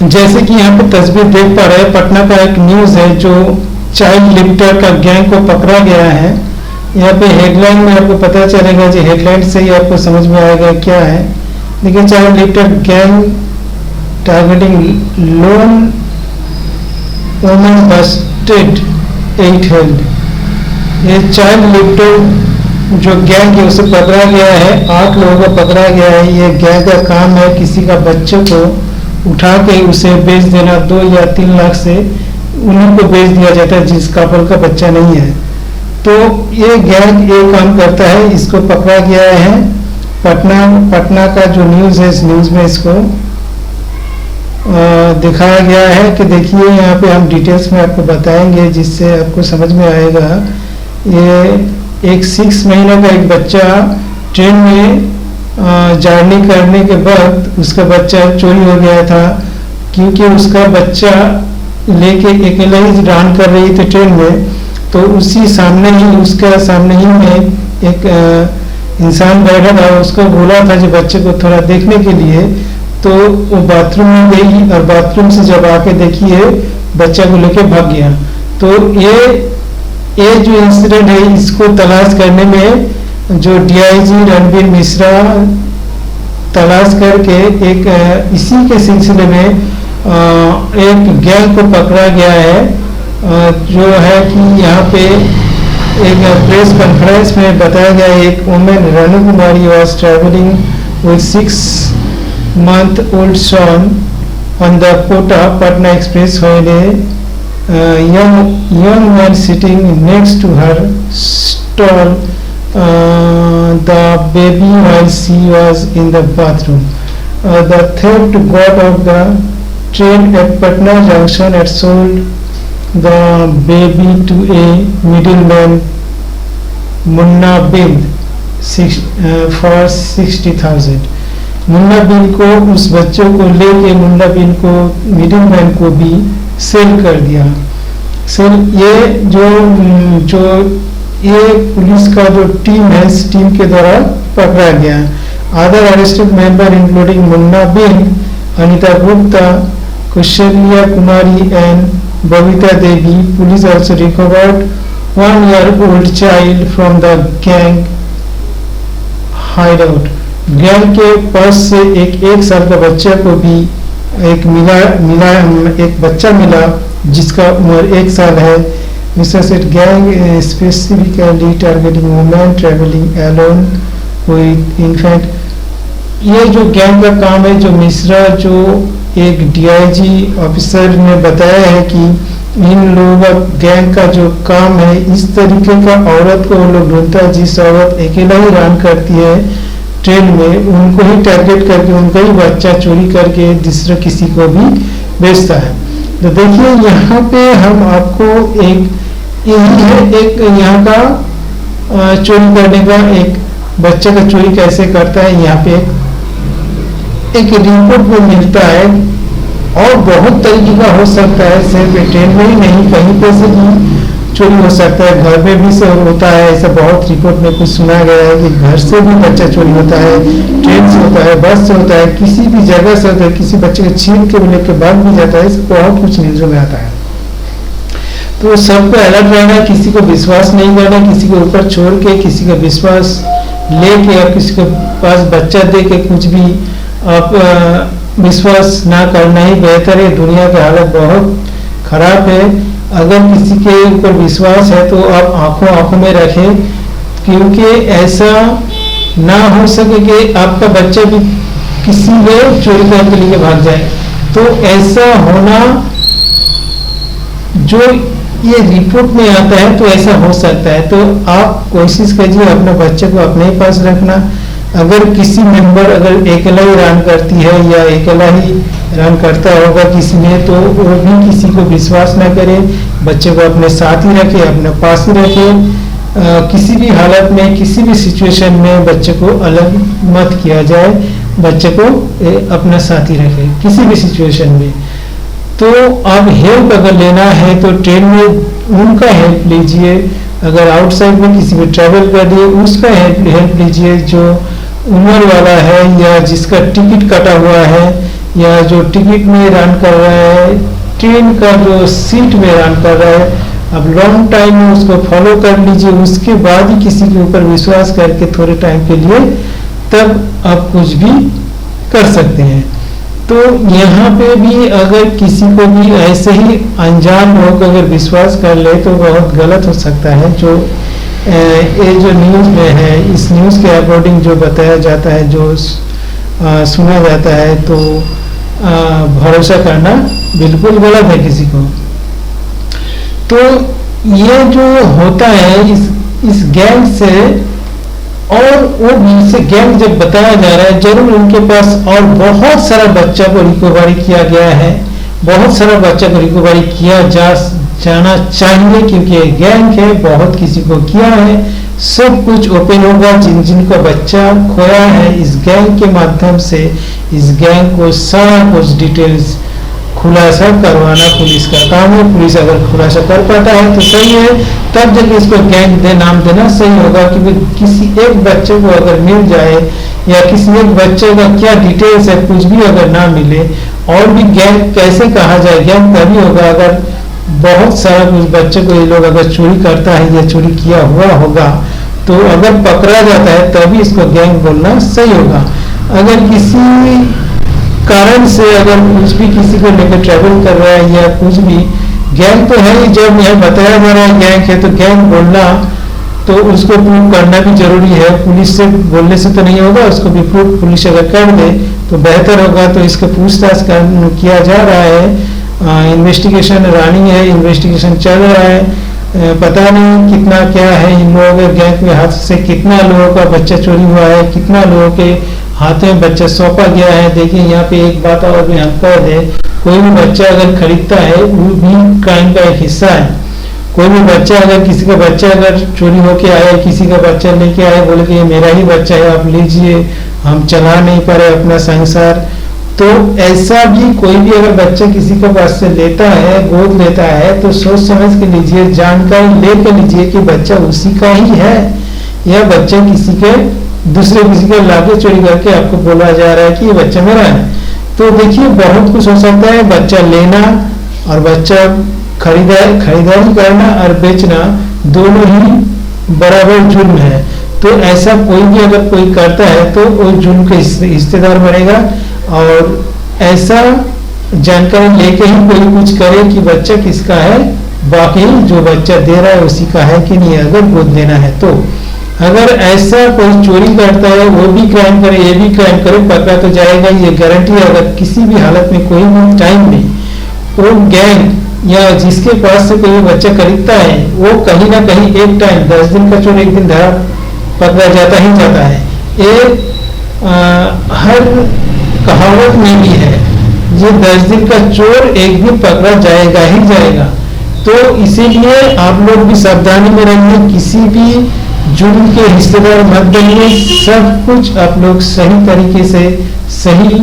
जैसे कि यहाँ पे तस्वीर देख पा रहे हैं, पटना का एक न्यूज़ है जो चाइल्ड लिफ्टर का गैंग को पकड़ा गया है। यहाँ पे हेडलाइन में आपको पता चलेगा, जो हेडलाइन से ही आपको समझ में आएगा क्या है। देखिए, child lifter gang targeting loan women Busted 8 held. ये चाइल्ड लिफ्टर जो गैंग है उसे पकड़ा गया है, 8 लोगों को पकड़ा गया है। ये गैंग का काम है किसी का बच्चे को उठा के उसे बेच देना, 2 या 3 लाख से उन्हीं को बेच दिया जाता है जिस कपल का बच्चा नहीं है। तो ये गैंग ये काम करता है, इसको पकड़ा गया है। पटना का जो न्यूज़ है, इस न्यूज़ में इसको दिखाया गया है कि देखिए यहाँ पे हम डिटेल्स में आपको बताएंगे जिससे आपको समझ में आएगा। ये एक 6 महीने का एक बच्चा ट्रेन में जर्नी करने के बाद उसका बच्चा चोरी हो गया था, क्योंकि उसका बच्चा लेके अकेले ही रन कर रही थी ट्रेन में। तो उसी सामने ही उसका सामने ही में एक इंसान बैठा था, उसको बोला था जो बच्चे को थोड़ा देखने के लिए। तो वो बाथरूम में गई और बाथरूम से जब आके देखिए बच्चा को लेके भाग गया। तो ये जो इंसिडेंट है इसको तलाश करने में जो डीआईजी रणबीर मिश्रा तलाश करके एक इसी के सिलसिले में एक गैंग को पकड़ा गया है। जो है कि यहाँ पे एक प्रेस कॉन्फ्रेंस में बताया गया, एक women Ranu Kumari was travelling with 6-month-old son on the Kota Patna Express when a young man sitting next to her stole the baby while she was in the bathroom. The theft got off the train at Patna Junction and sold the baby to a middleman, Munna Bind, for 60,000. Munna बिन को उस बच्चों को लेके मुन्ना बिन को middleman को भी cell कर दिया। सेल ये पुलिस का जो टीम है, इस टीम के द्वारा पकड़ा गया। Other arrested member including Munna Bin, Anita Gupta, Kushalya Kumari and Babita Devi. Police also recovered 1-year-old child from the gang hideout. Gang के पास से एक साल का बच्चा को भी एक बच्चा मिला जिसका उम्र 1 साल है. Mr. said gang specifically targeting women traveling alone with infant. ये जो गैंग का काम है, जो मिश्रा जो एक डीआईजी ऑफिसर ने बताया है कि इन लोगों का गैंग का जो काम है, इस तरीके का औरत को वो लोग ढूंढता है जिस औरत अकेला ही रन करती है ट्रेन में, उनको ही टारगेट करके उनका ही बच्चा चोरी करके दूसरा किसी को भी बेचता है. तो देखिए यहाँ पे हम आपको यही है एक यहाँ का चोरी करने का, एक बच्चे का चोरी कैसे करता है यहाँ पे एक रिपोर्ट में मिलता है. और बहुत तरीके का हो सकता है, सिर्फ ट्रेन में ही नहीं, कहीं पे से भी चोरी हो सकता है, घर में भी सब होता है. ऐसा बहुत रिपोर्ट में कुछ सुना गया है कि घर से भी बच्चा चोरी होता है, ट्रेन से होता है, बस से होता है, किसी भी जगह से होता है, किसी बच्चे को छीन के लेके भाग भी जाता है. इससे बहुत कुछ न्यूज़ में आता है. तो सबको अलर्ट रहना, किसी को विश्वास नहीं करना, किसी के ऊपर छोड़ के किसी का विश्वास लेके और किसी के पास बच्चा दे के कुछ भी आप विश्वास ना करना ही बेहतर है. दुनिया की हालत बहुत खराब है. अगर किसी के ऊपर विश्वास है तो आप आंखों में रखें, क्योंकि ऐसा ना हो सके कि आपका बच्चा भी किसी में चोरी करने के लिए भाग जाए. तो ऐसा होना जो ये रिपोर्ट में आता है तो ऐसा हो सकता है. तो आप कोशिश कीजिए अपने बच्चे को अपने ही पास रखना. अगर किसी मेंबर अगर अकेला ही रन करती है या अकेला ही रन करता होगा किसी में, तो वो भी किसी को विश्वास ना करे, बच्चे को अपने साथ ही रखे, अपने पास ही रखे. किसी भी हालत में, किसी भी सिचुएशन में बच्चे को अलग मत किया जाए, बच्चे को अपना साथ ही रखे किसी भी सिचुएशन में. तो आप हेल्प अगर लेना है तो ट्रेन में उनका हेल्प लीजिए. अगर आउटसाइड में किसी में ट्रैवल कर दिए उसका हेल्प लीजिए, जो उम्र वाला है या जिसका टिकट कटा हुआ है या जो टिकट में रन कर रहा है, ट्रेन का जो सीट में रन कर रहा है, अब लॉन्ग टाइम में उसको फॉलो कर लीजिए, उसके बाद ही किसी के ऊपर विश्वास करके थोड़े टाइम के लिए तब आप कुछ भी कर सकते हैं। तो यहाँ पे भी अगर किसी को भी ऐसे ही अनजान लोग अगर विश्वास कर ले तो बहुत गलत हो सकता है। जो ये जो न्यूज़ में है, इस न्यूज़ के अकॉर्डिंग जो बताया जाता है, जो सुना जाता है, तो भरोसा करना बिल्कुल गलत है किसी को। तो ये जो होता है इस गैंग से, और वो भी से गैंग जब बताया जा रहा है, जरूर उनके पास और बहुत सारा बच्चा को रिकवरी किया गया है, बहुत सारा बच्चा को रिकवरी किया जाना चाहिए, क्योंकि ये गैंग है, बहुत किसी को किया है, सब कुछ ओपन होगा। जिनको बच्चा खोया है इस गैंग के माध्यम से, इस गैंग को सारा कुछ डिटेल्स खुलासा करवाना पुलिस का काम है। पुलिस अगर खुलासा कर पाता है तो सही है, तब जब इसको गैंग नाम देना सही होगा। क्योंकि किसी एक बच्चे को अगर मिल जाए या किसी एक बच्चे का क्या डिटेल्स है कुछ भी अगर ना मिले, और भी गैंग कैसे कहा जाए, गैंग तभी होगा अगर बहुत सारा कुछ बच्चे को ये लोग अगर चोरी करता है या चोरी किया हुआ होगा, तो अगर पकड़ा जाता है तभी इसको गैंग बोलना सही होगा। अगर किसी कारण से अगर कुछ भी किसी को लेकर ट्रैवल कर रहा है या कुछ भी, गैंग तो है ही, जब यह बताया जा रहा है गैंग है तो गैंग बोलना, तो उसको प्रूव करना भी जरूरी है। पुलिस से बोलने से तो नहीं होगा, उसको भी प्रूव पुलिस अगर कर दे तो बेहतर होगा। तो इसका पूछताछ किया जा रहा है, इन्वेस्टिगेशन रनिंग है, इन्वेस्टिगेशन चल रहा है। पता नहीं कितना क्या है इन लोगों के गैंग के हाथ से, कितना लोगों का बच्चा चोरी हुआ है, कितना लोगों के हाथ में बच्चा सौंपा गया है। देखिए यहाँ पे एक बात और भी हम कह दें, कोई भी बच्चा अगर खरीदता है वो भी क्राइम का एक हिस्सा है। कोई भी बच्चा अगर किसी का बच्चा अगर चोरी होके आया, किसी का बच्चा लेके आया, बोले कि ये मेरा ही बच्चा है, आप लीजिए, हम चला नहीं पा रहे अपना संसार, तो ऐसा भी कोई भी अगर बच्चा किसी के पास से लेता है, गोद लेता है, तो सोच समझ के लीजिए, जानकारी लेकर लीजिए कि बच्चा उसी का ही है या बच्चा किसी के दूसरे किसी के लाके चोरी करके आपको बोला जा रहा है कि ये बच्चा मेरा है। तो देखिए बहुत कुछ हो सकता है। बच्चा लेना और बच्चा खरीदारी करना और बेचना दोनों ही बराबर जुर्म है। तो ऐसा कोई भी अगर कोई करता है तो वो जुर्म का हिस्सेदार बनेगा। और ऐसा जानकारी लेके ही कोई कुछ करे कि बच्चा किसका है, बाकी जो बच्चा दे रहा है उसी का है कि नहीं, अगर गोद लेना है तो। अगर ऐसा कोई चोरी करता है, वो भी क्राइम करे, ये भी क्राइम करे, पकड़ा तो जाएगा, ये गारंटी है। अगर किसी भी हालत में कोई भी टाइम में वो गैंग या जिसके पास से कोई बच्चा खरीदता है, वो कहीं ना कहीं एक टाइम 10 दिन का चोर एक दिन धरा पकड़ा जाता ही जाता है। ये हर कहावत में भी है, ये 10 दिन का चोर एक दिन पकड़ा जाएगा ही जाएगा। तो इसीलिए आप लोग भी सावधानी में रहिए, किसी भी जुर्म के हिस्सेदार मत बनिए। सब कुछ आप लोग सही तरीके से, सही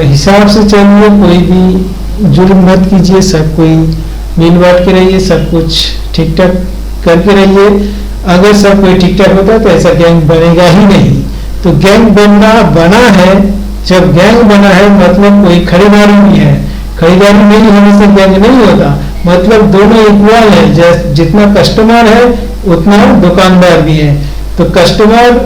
हिसाब से चलिए, कोई भी जुर्म मत कीजिए, सब कोई मिल बांट के रहिए, सब कुछ ठीक ठाक करके रहिए। अगर सब कोई ठीक ठाक होता है तो ऐसा गैंग बनेगा ही नहीं। तो गैंग बना है, जब गैंग बना है मतलब कोई खरीदारी भी है, खरीदारी नहीं होने से गैंग नहीं होता, मतलब दोनों इक्वल है। जितना कस्टमर है उतना दुकानदार भी है। तो कस्टमर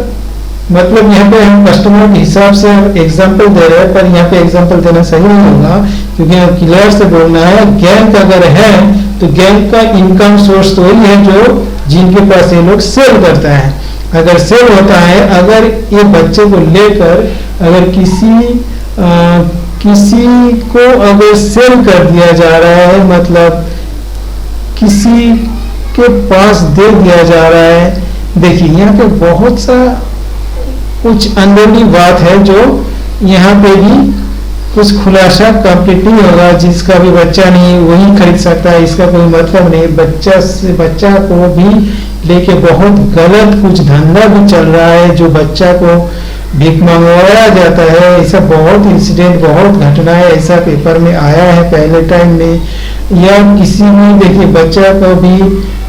मतलब यहाँ पे हम कस्टमर के हिसाब से एग्जांपल दे रहे हैं, पर यहाँ पे एग्जांपल देना सही नहीं होगा, क्योंकि हम क्लियर से बोलना है। गैंग अगर है तो गैंग का इनकम सोर्स तो वही है जो जिनके पास ये लोग सेल करता है। अगर सेल होता है, अगर ये बच्चे को लेकर अगर किसी को अगर सेल कर दिया जा रहा है, मतलब किसी के पास दे दिया जा रहा है, देखिए यहाँ पे बहुत सा कुछ अंदरूनी बात है जो यहाँ पे भी कुछ खुलासा कंप्लीट नहीं होगा। जिसका भी बच्चा नहीं वही खरीद सकता है, इसका कोई मतलब नहीं। बच्चा को भी लेके बहुत गलत कुछ धंधा भी चल रहा है, जो बच्चा को भीख मंगवाया जाता है। ऐसा बहुत इंसिडेंट, बहुत घटनाएं ऐसा पेपर में आया है पहले टाइम में। या किसी भी देखिए बच्चा को भी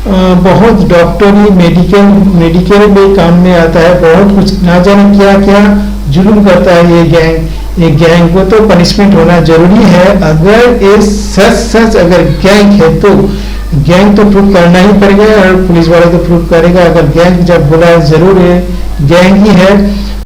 बहुत डॉक्टरी मेडिकल भी काम में आता है, बहुत कुछ ना जाने क्या क्या जुल्म करता है ये गैंग। ये गैंग को तो पनिशमेंट होना जरूरी है। अगर ये सच अगर गैंग है तो गैंग तो प्रूव करना ही पड़ेगा और पुलिस वाले तो प्रूव करेगा। अगर गैंग जब बोला जरूर है गैंग ही है